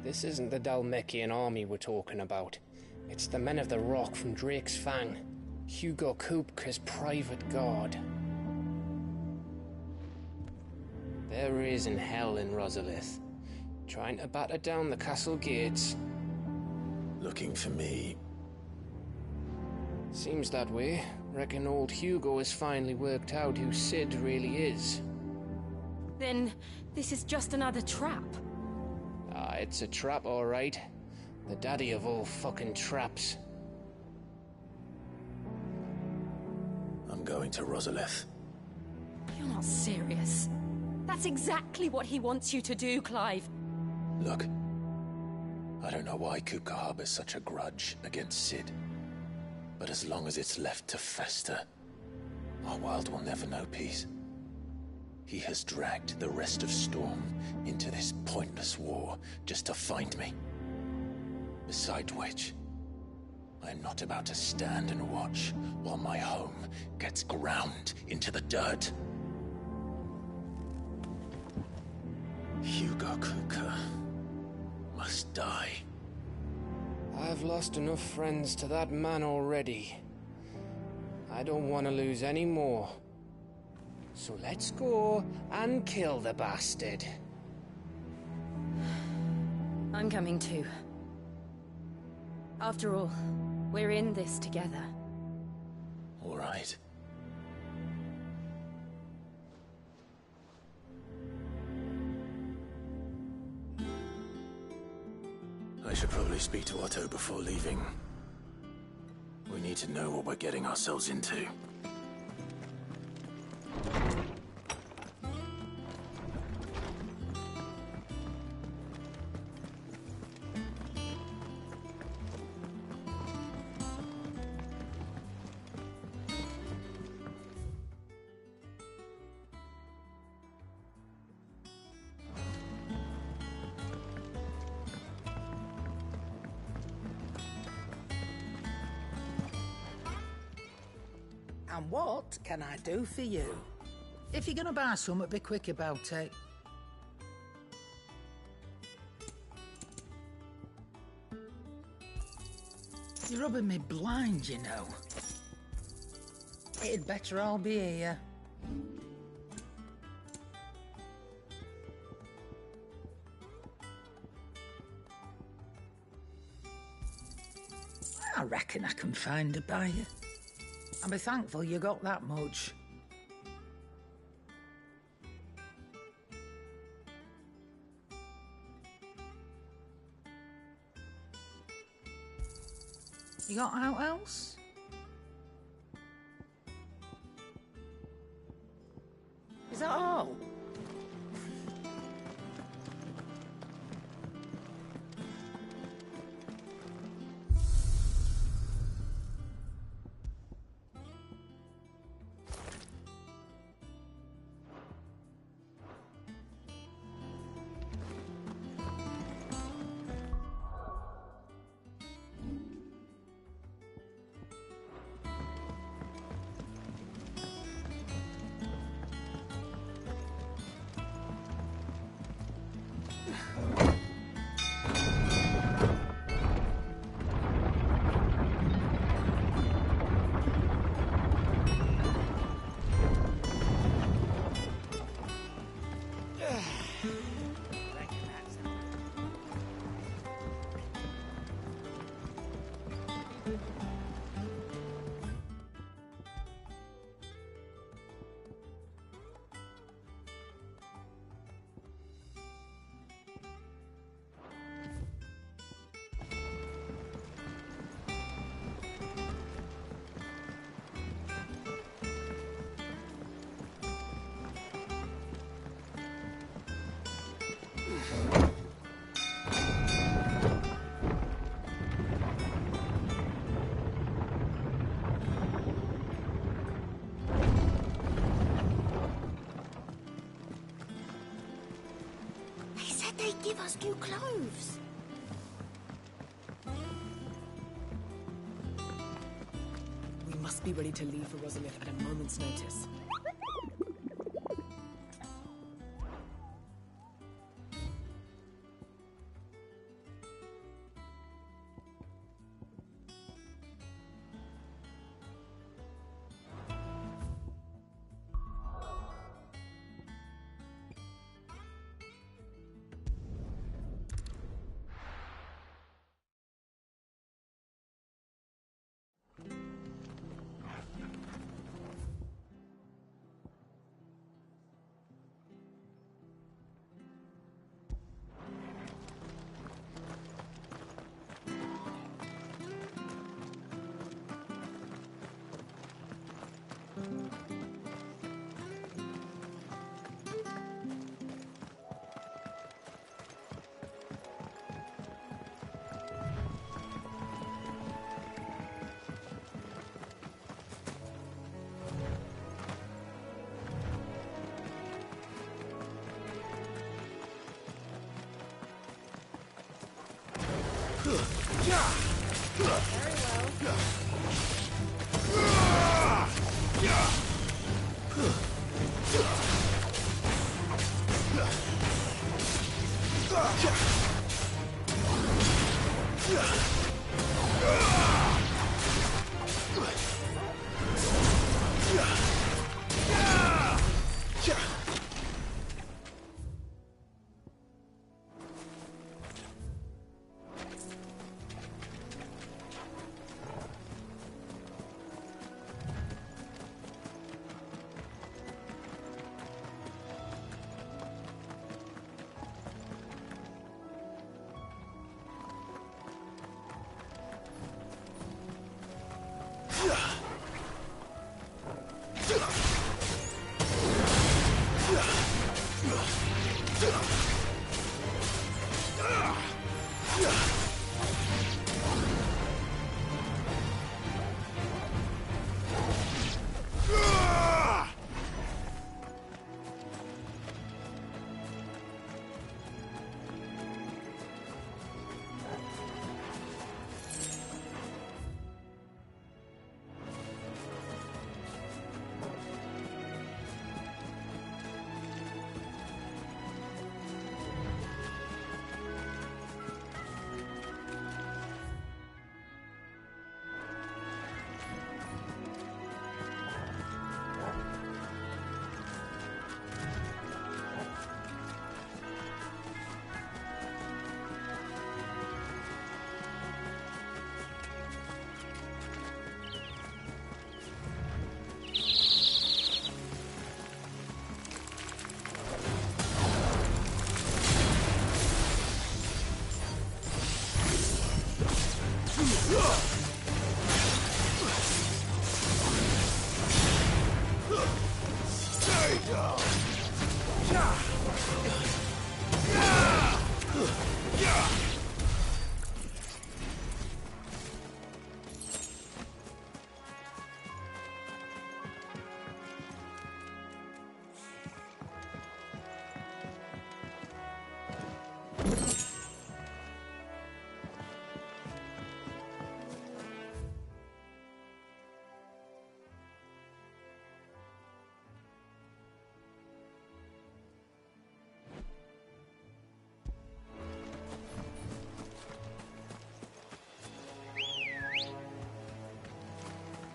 This isn't the Dalmekian army we're talking about. It's the men of the Rock from Drake's Fang. Hugo Kupka's private guard. There is in hell in Rosalith, trying to batter down the castle gates. Looking for me? Seems that way. Reckon old Hugo has finally worked out who Sid really is. Then this is just another trap. Ah, it's a trap, all right. The daddy of all fucking traps. I'm going to Rosalith. You're not serious. That's exactly what he wants you to do, Clive. Look, I don't know why Kupka harbors such a grudge against Sid. But as long as it's left to fester, our world will never know peace. He has dragged the rest of Storm into this pointless war just to find me. Besides which, I am not about to stand and watch while my home gets ground into the dirt. Hugo Kupka must die. I've lost enough friends to that man already. I don't want to lose any more. So let's go and kill the bastard. I'm coming too. After all, we're in this together. All right. I should probably speak to Otto before leaving. We need to know what we're getting ourselves into. And what can I do for you? If you're gonna buy something, be quick about it. You're rubbing me blind, you know. It'd better all be here. I reckon I can find a buyer. I'll be thankful you got that much. You got out else? Is that all? They give us new clothes. We must be ready to leave for Rosalith at a moment's notice.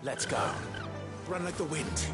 Let's go. Run like the wind.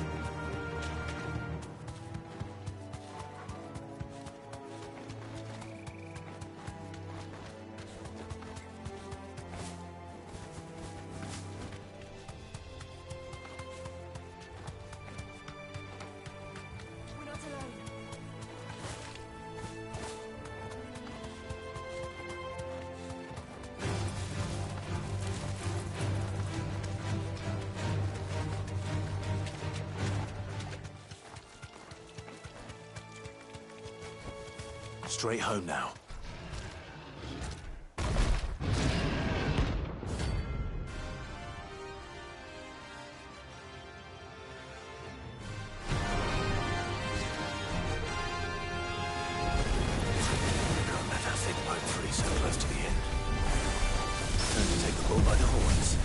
Straight home now. Can't let that thing poke free so close to the end. Time to take the bull by the horns.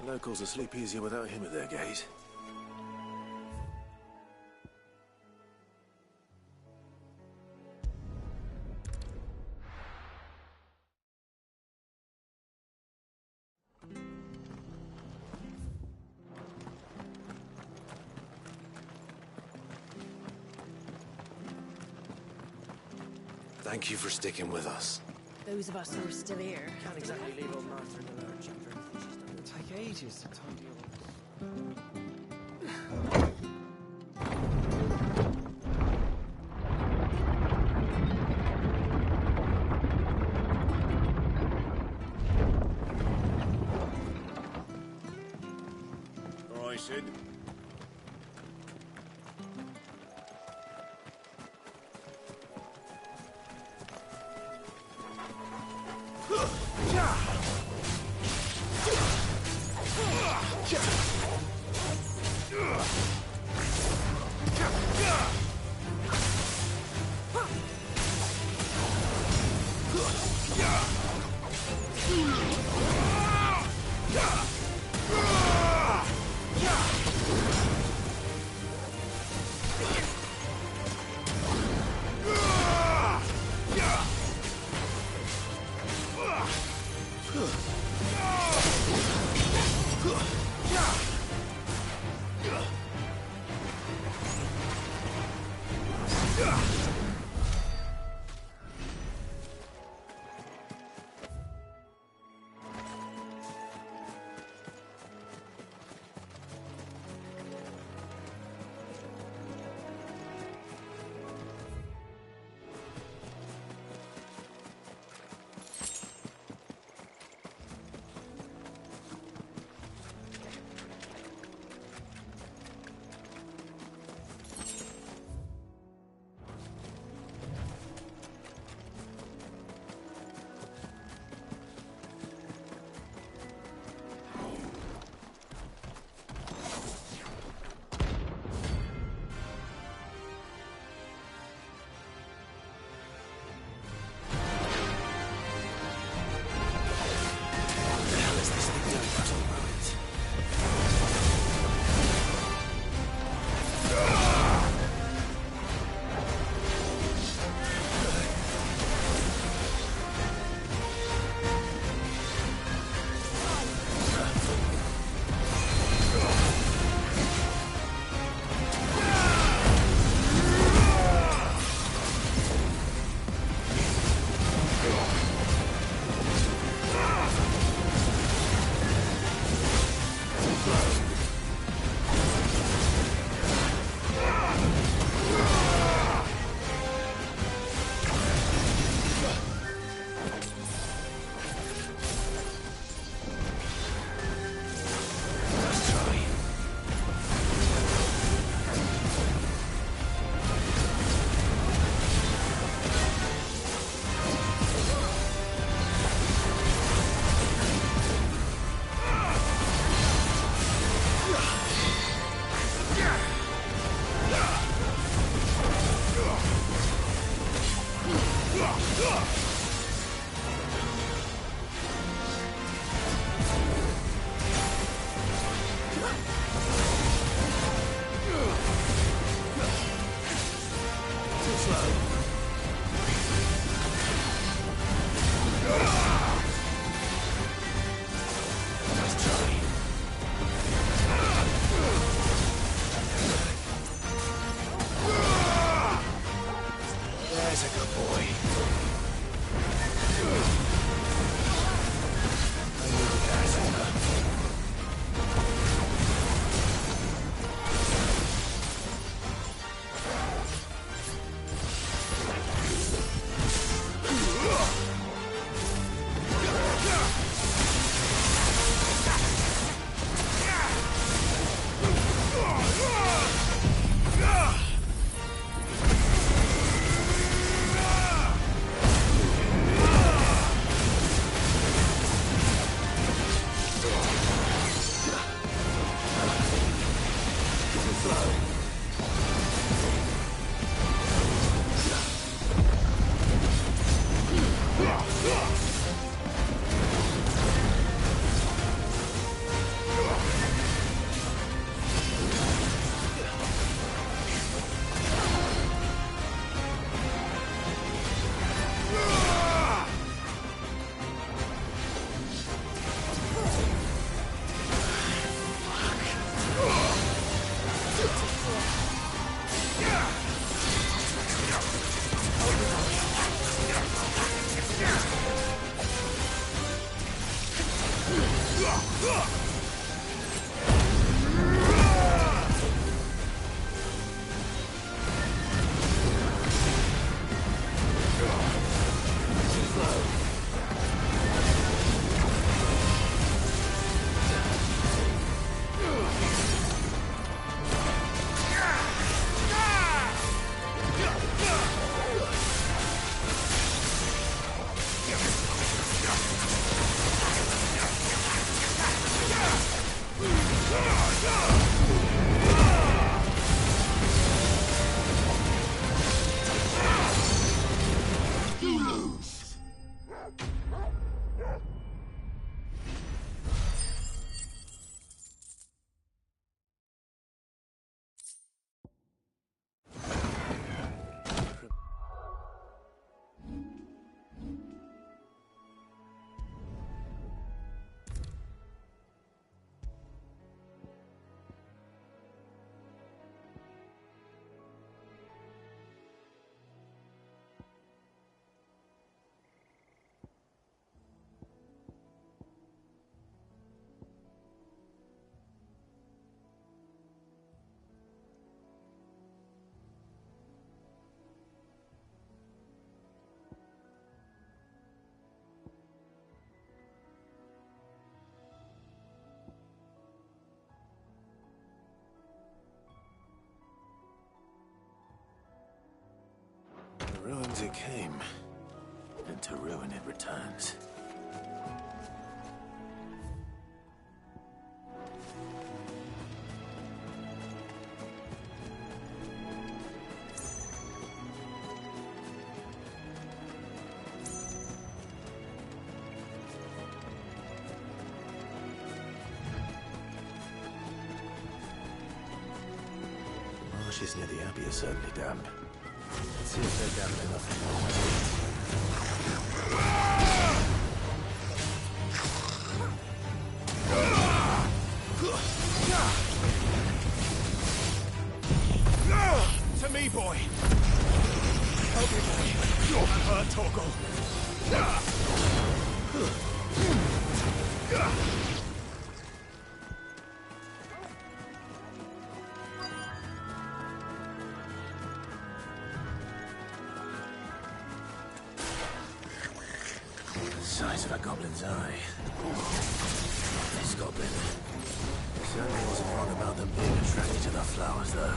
Locals will sleep easier without him at their gate. Thank you for sticking with us. Those of us who are still here. Can't exactly leave old Martha in the lurch after everything she's done. It'll take ages to tidy all this. All right, Sid. as it came, and to ruin it returns. Marshes near the Abbey are certainly damp. Let's see if they're damp enough. To me, boy! Help me, boy! You're hurt, Torgal! Size of a goblin's eye. This goblin certainly wasn't wrong about them being attracted to the flowers, though.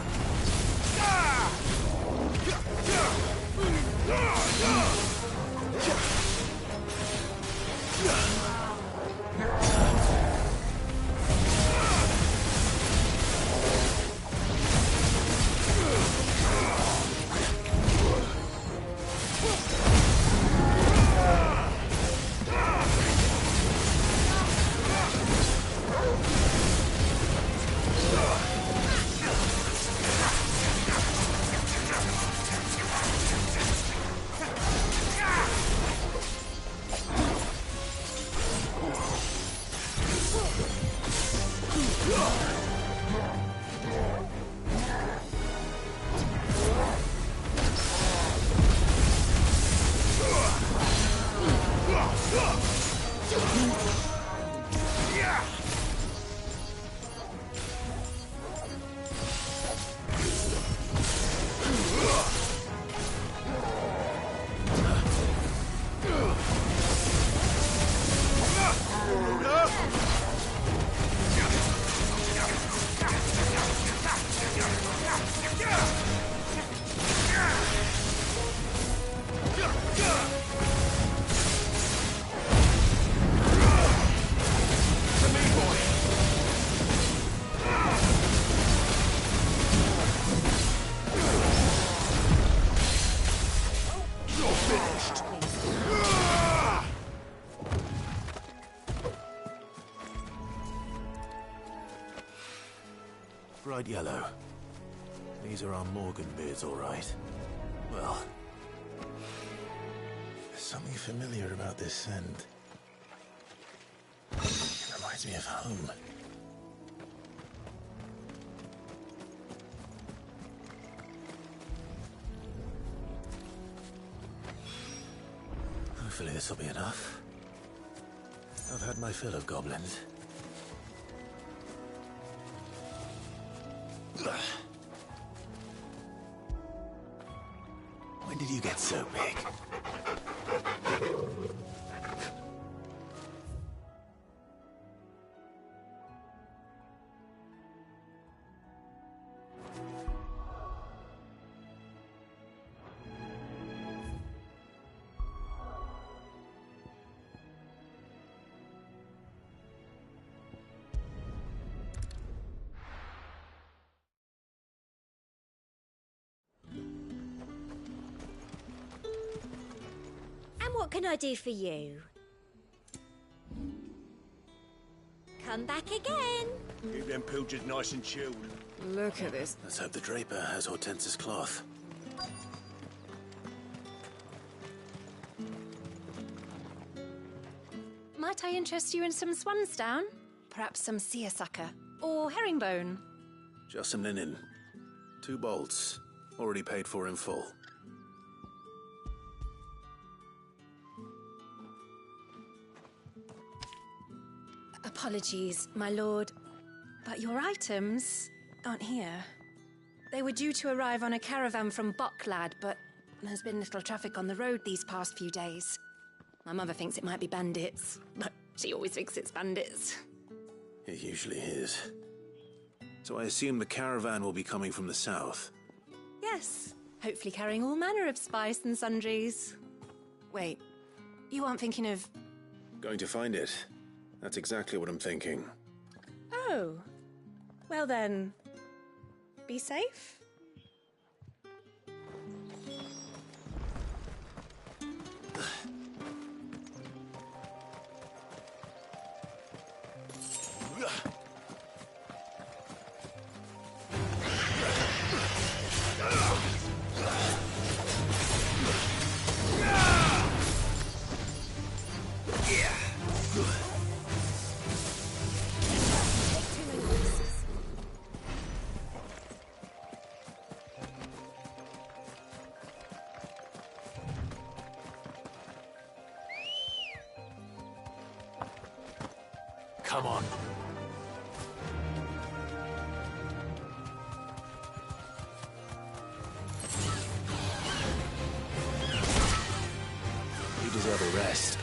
Bright yellow. These are our Morgan beards, all right. Well, there's something familiar about this scent. It reminds me of home. Hopefully this will be enough. I've had my fill of goblins. When did you get so big? What can I do for you? Come back again. Keep them pilgers nice and chilled. Look at this. Let's hope the Draper has Hortense's cloth. Might I interest you in some swansdown? Perhaps some seersucker or herringbone? Just some linen. 2 bolts. Already paid for in full. Apologies, my lord, but your items aren't here. They were due to arrive on a caravan from Bucklad, but there's been little traffic on the road these past few days. My mother thinks it might be bandits, but she always thinks it's bandits. It usually is. So I assume the caravan will be coming from the south? Yes, hopefully carrying all manner of spice and sundries. Wait, you aren't thinking of... Going to find it. That's exactly what I'm thinking. Oh. Well then, be safe. Come on. You deserve a rest.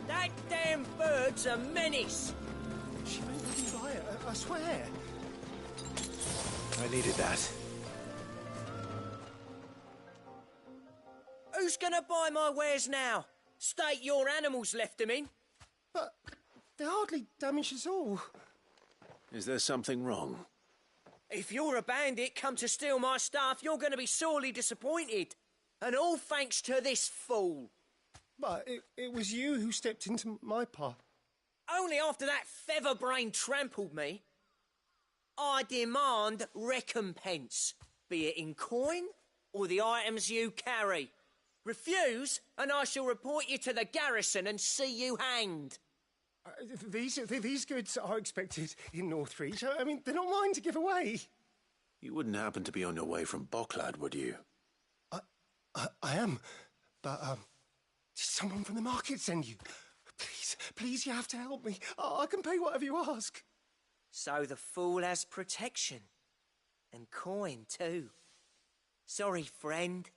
That damn bird's a menace! She made me buy it, I swear. I needed that. Who's gonna buy my wares now? State your animals left them in. But they're hardly damaged at all. Is there something wrong? If you're a bandit come to steal my stuff, you're gonna be sorely disappointed. And all thanks to this fool. But it was you who stepped into my path. Only after that feather-brain trampled me. I demand recompense, be it in coin or the items you carry. Refuse, and I shall report you to the garrison and see you hanged. These goods are expected in Northreach. I mean, they're not mine to give away. You wouldn't happen to be on your way from Bocklad, would you? I am, but did someone from the market send you? Please, you have to help me. I can pay whatever you ask. So the fool has protection. And coin, too. Sorry, friend,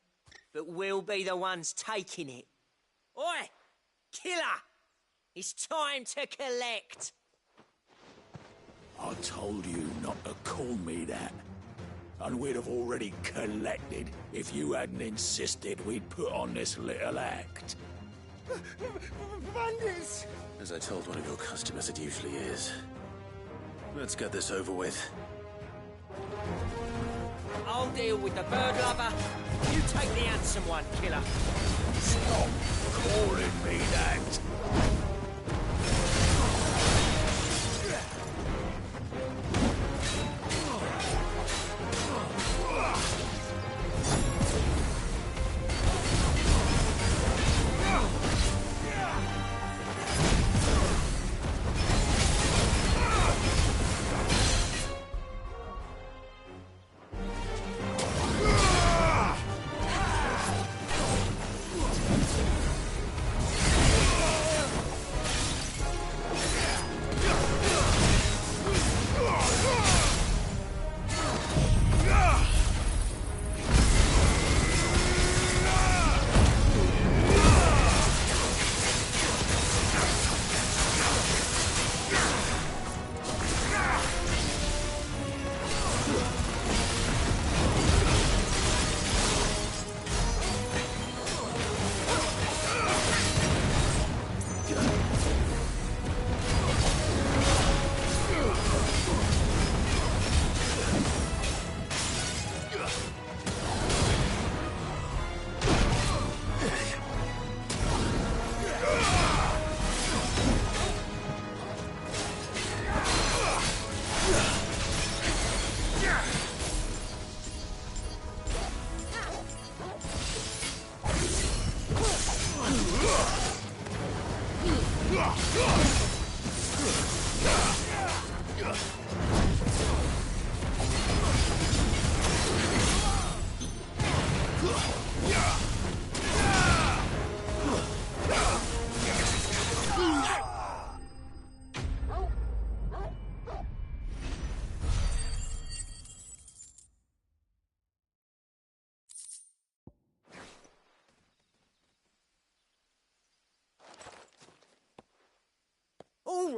but we'll be the ones taking it. Oi! Killer! It's time to collect! I told you not to call me that. And we'd have already collected if you hadn't insisted we'd put on this little act. Bandits! As I told one of your customers, it usually is. Let's get this over with. I'll deal with the bird lover. You take the handsome one, killer. Stop calling me that.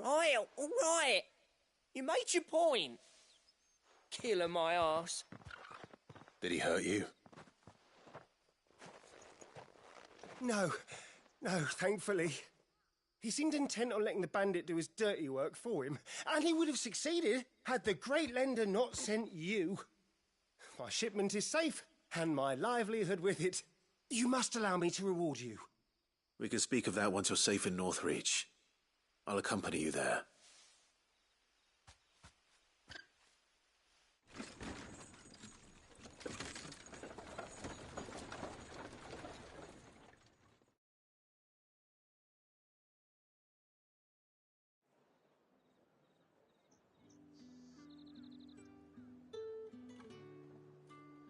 all right. You made your point. Killing my ass. Did he hurt you? No, thankfully. He seemed intent on letting the bandit do his dirty work for him, and he would have succeeded had the Great Lender not sent you. My shipment is safe, and my livelihood with it. You must allow me to reward you. We can speak of that once you're safe in Northreach. I'll accompany you there.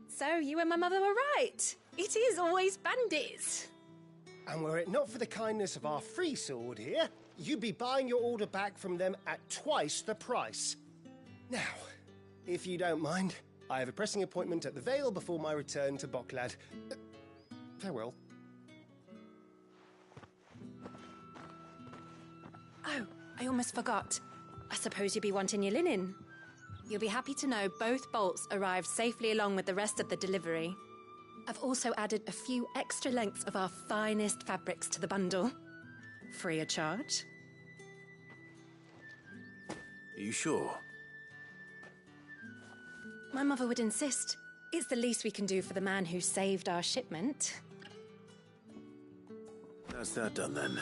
So you and my mother were right. It is always bandits. And were it not for the kindness of our free sword here, you'd be buying your order back from them at twice the price. Now, if you don't mind, I have a pressing appointment at the Vale before my return to Bocklad. Farewell. Oh, I almost forgot. I suppose you'll be wanting your linen. You'll be happy to know both bolts arrived safely along with the rest of the delivery. I've also added a few extra lengths of our finest fabrics to the bundle. Free of charge. Are you sure? My mother would insist. It's the least we can do for the man who saved our shipment. That's that done then.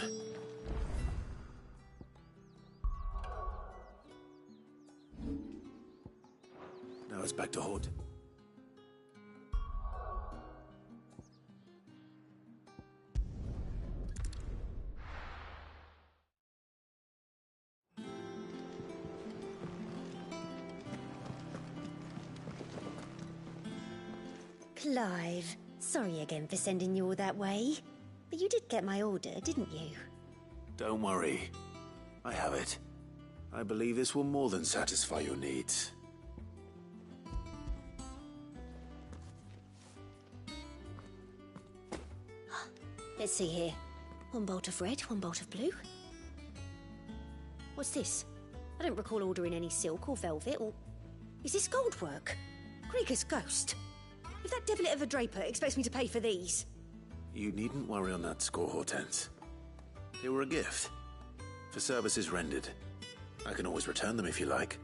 Now it's back to Hood. Clive, sorry again for sending you all that way. But you did get my order, didn't you? Don't worry. I have it. I believe this will more than satisfy your needs. Let's see here. One bolt of red, one bolt of blue. What's this? I don't recall ordering any silk or velvet or... Is this gold work? Krieger's ghost. If that devilit of a draper expects me to pay for these... You needn't worry on that score, Hortense. They were a gift. For services rendered. I can always return them if you like.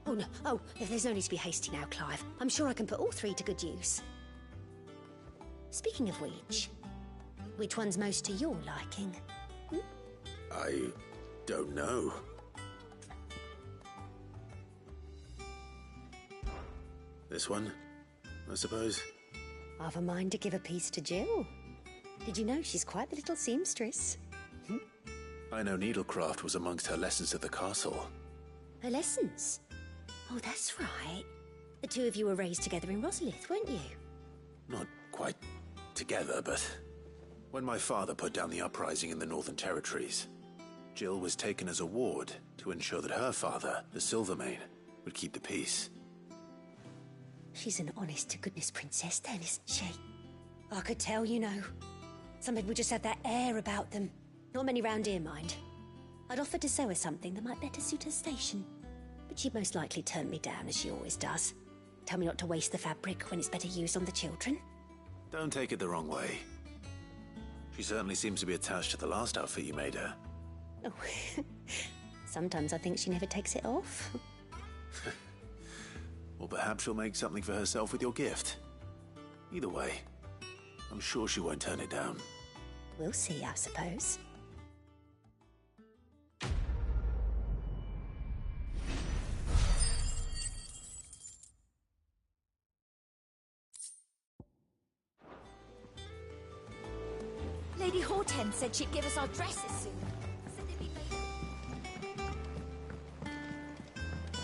Oh, no. Oh, there's no need to be hasty now, Clive. I'm sure I can put all three to good use. Speaking of which one's most to your liking? I don't know. This one, I suppose. I've a mind to give a piece to Jill. Did you know she's quite the little seamstress? I know needlecraft was amongst her lessons at the castle. Her lessons? Oh, that's right. The two of you were raised together in Rosalith, weren't you? Not quite together, but... When my father put down the uprising in the Northern Territories, Jill was taken as a ward to ensure that her father, the Silvermane, would keep the peace. She's an honest-to-goodness princess then, isn't she? I could tell, you know. Some people just have that air about them. Not many round here, mind. I'd offered to sew her something that might better suit her station. But she'd most likely turn me down, as she always does. Tell me not to waste the fabric when it's better used on the children. Don't take it the wrong way. She certainly seems to be attached to the last outfit you made her. Oh, sometimes I think she never takes it off. Or perhaps she'll make something for herself with your gift. Either way, I'm sure she won't turn it down. We'll see, I suppose. Lady Hortense said she'd give us our dresses soon.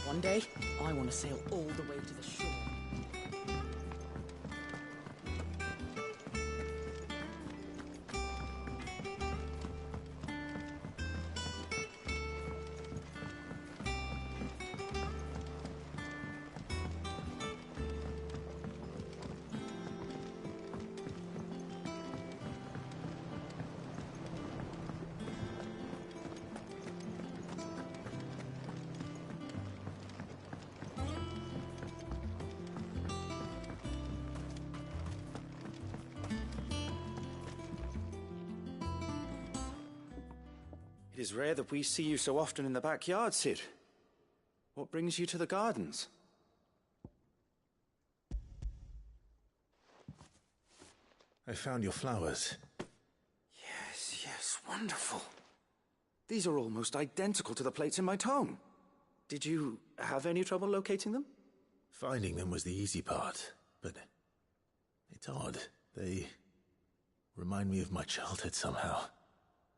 One day, I want to sail all the way to the shore. It is rare that we see you so often in the backyard, Cid. What brings you to the gardens? I found your flowers. Yes, wonderful. These are almost identical to the plates in my tome. Did you have any trouble locating them? Finding them was the easy part, but it's odd. They remind me of my childhood somehow.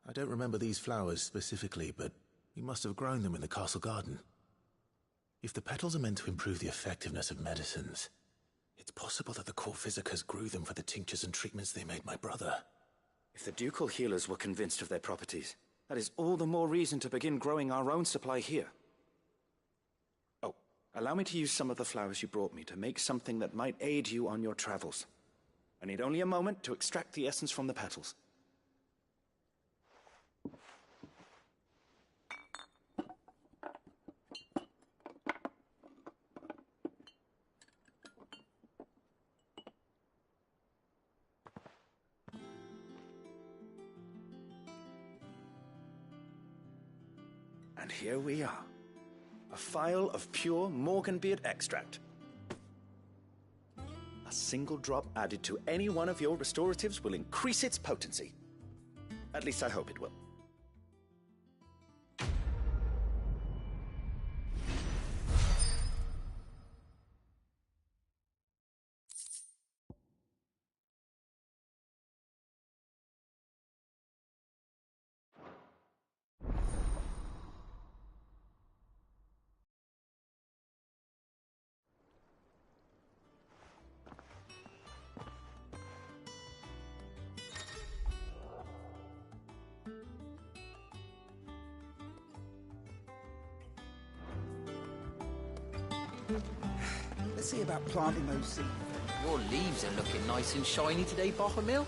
I don't remember these flowers specifically, but we must have grown them in the castle garden. If the petals are meant to improve the effectiveness of medicines, it's possible that the court physicers grew them for the tinctures and treatments they made my brother. If the ducal healers were convinced of their properties, that is all the more reason to begin growing our own supply here. Oh, allow me to use some of the flowers you brought me to make something that might aid you on your travels. I need only a moment to extract the essence from the petals. And here we are. A phial of pure Morganbeard extract. A single drop added to any one of your restoratives will increase its potency. At least I hope it will. Let's see about planting those seeds. Your leaves are looking nice and shiny today, Bottomilk.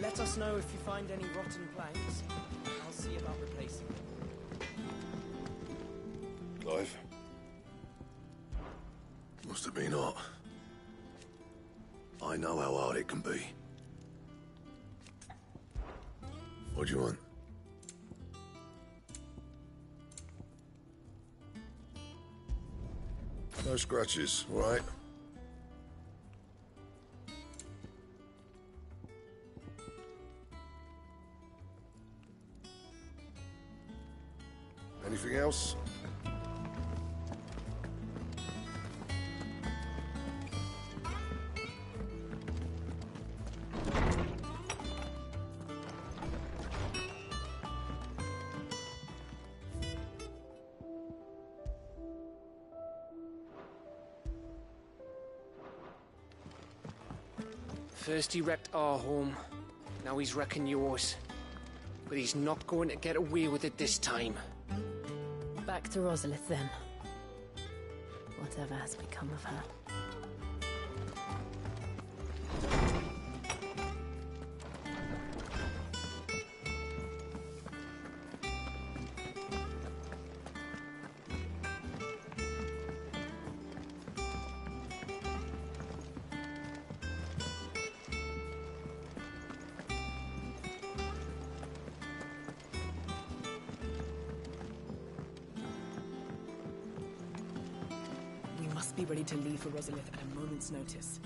Let us know if you find any rotten planks. I'll see about replacing them. Clive? Must have been hot. I know how hard it can be. What do you want? No scratches, all right? Anything else? First he wrecked our home, now he's wrecking yours. But he's not going to get away with it this time. Back to Rosalith, then. Whatever has become of her. Be ready to leave for Rosalith at a moment's notice.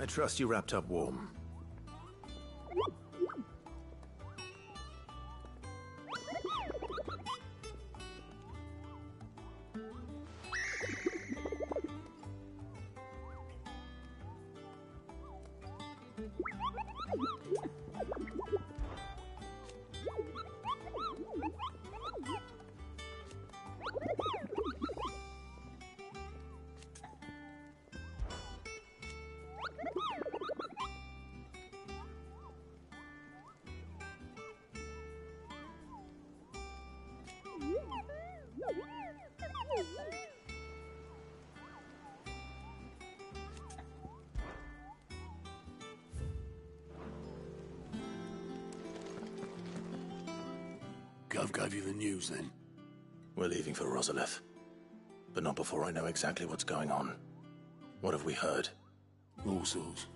I trust you wrapped up warm. Gov gave you the news, then? We're leaving for Rosalith. But not before I know exactly what's going on. What have we heard? All sorts.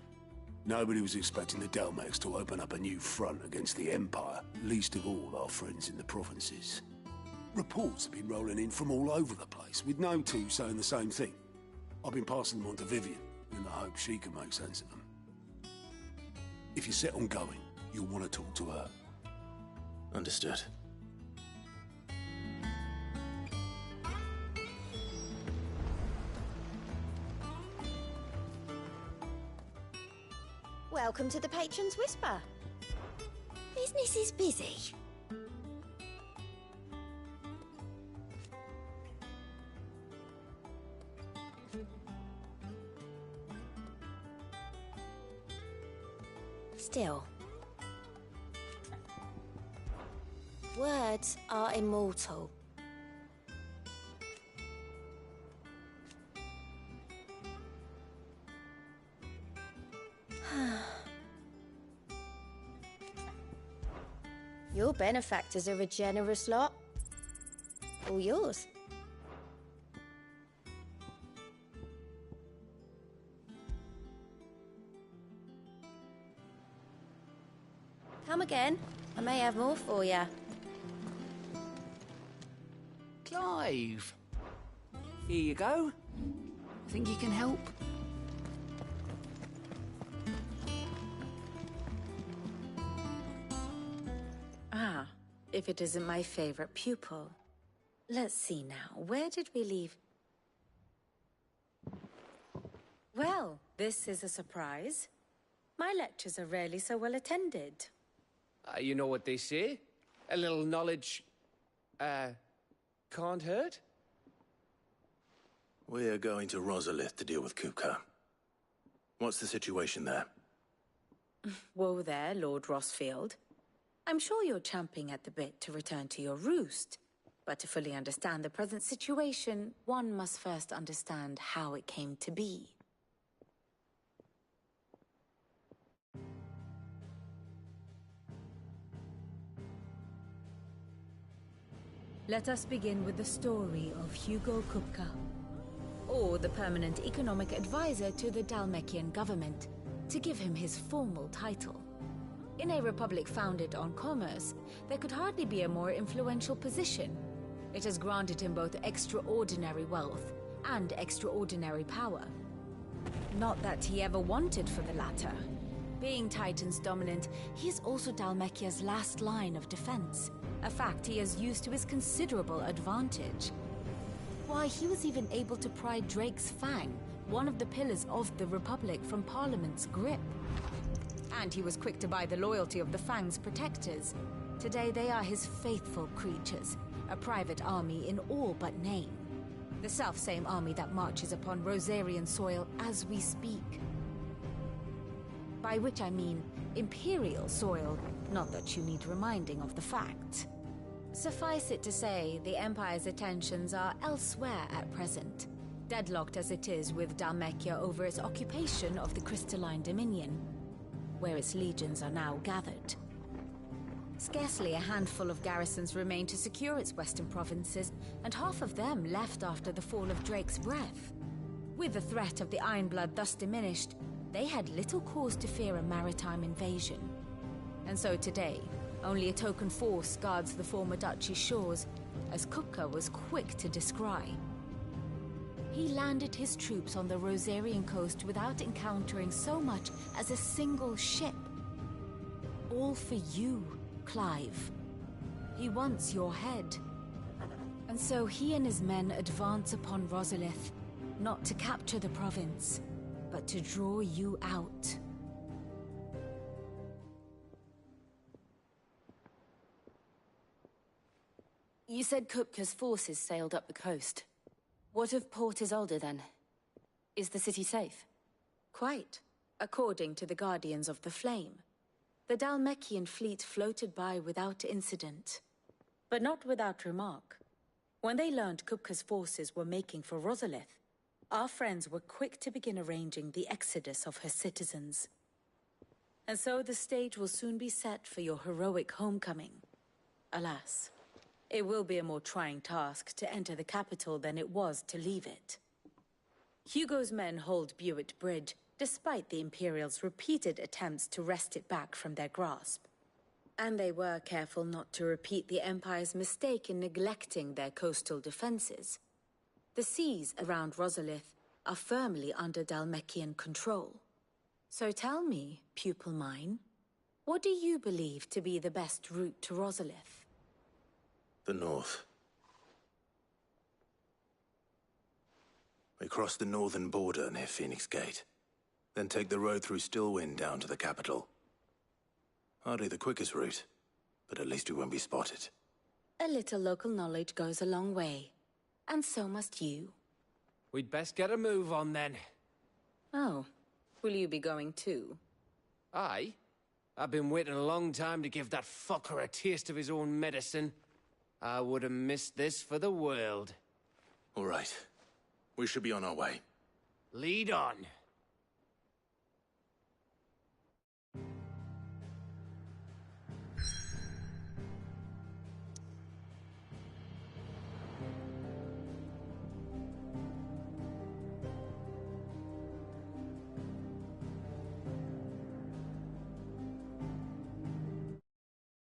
Nobody was expecting the Delmex to open up a new front against the Empire, least of all our friends in the provinces. Reports have been rolling in from all over the place, with no two saying the same thing. I've been passing them on to Vivian, in the hope she can make sense of them. If you're set on going, you'll want to talk to her. Understood. Welcome to the Patron's Whisper. Business is busy. Still, words are immortal. Your benefactors are a generous lot. All yours. Come again. I may have more for you. Clive. Here you go. Think you can help? Ah, if it isn't my favorite pupil. Let's see now, where did we leave? Well, this is a surprise. My lectures are rarely so well attended. You know what they say? A little knowledge, can't hurt? We're going to Rosalith to deal with Kupka. What's the situation there? Whoa there, Lord Rossfield. I'm sure you're champing at the bit to return to your roost. But to fully understand the present situation, one must first understand how it came to be. Let us begin with the story of Hugo Kupka, or the permanent economic advisor to the Dalmekian government, to give him his formal title. In a republic founded on commerce, there could hardly be a more influential position. It has granted him both extraordinary wealth and extraordinary power. Not that he ever wanted for the latter. Being Titan's dominant, he is also Dalmekia's last line of defense, a fact he has used to his considerable advantage. Why, he was even able to pry Drake's Fang, one of the pillars of the Republic, from Parliament's grip. And he was quick to buy the loyalty of the Fang's protectors. Today they are his faithful creatures, a private army in all but name. The self-same army that marches upon Rosarian soil as we speak. By which I mean Imperial soil, not that you need reminding of the fact. Suffice it to say, the Empire's attentions are elsewhere at present, deadlocked as it is with Dalmekia over its occupation of the Crystalline Dominion, where its legions are now gathered. Scarcely a handful of garrisons remain to secure its western provinces, and half of them left after the fall of Drake's Breath. With the threat of the Ironblood thus diminished, they had little cause to fear a maritime invasion. And so today, only a token force guards the former duchy's shores, as Kupka was quick to descry. He landed his troops on the Rosarian coast without encountering so much as a single ship. All for you, Clive. He wants your head. And so he and his men advance upon Rosalith, not to capture the province, but to draw you out. You said Kupka's forces sailed up the coast. What of Port Isolde, then? Is the city safe? Quite, according to the Guardians of the Flame. The Dalmekian fleet floated by without incident. but not without remark. When they learned Kupka's forces were making for Rosalith, our friends were quick to begin arranging the exodus of her citizens. And so the stage will soon be set for your heroic homecoming. Alas, it will be a more trying task to enter the capital than it was to leave it. Hugo's men hold Buett Bridge, despite the Imperials' repeated attempts to wrest it back from their grasp. And they were careful not to repeat the Empire's mistake in neglecting their coastal defenses. The seas around Rosalith are firmly under Dhalmekian control. So tell me, pupil mine, what do you believe to be the best route to Rosalith? The north. We cross the northern border near Phoenix Gate, then take the road through Stillwind down to the capital. Hardly the quickest route, but at least we won't be spotted. A little local knowledge goes a long way, and so must you. We'd best get a move on then. Oh, will you be going too? Aye. I've been waiting a long time to give that fucker a taste of his own medicine. I would have missed this for the world. All right. We should be on our way. Lead on.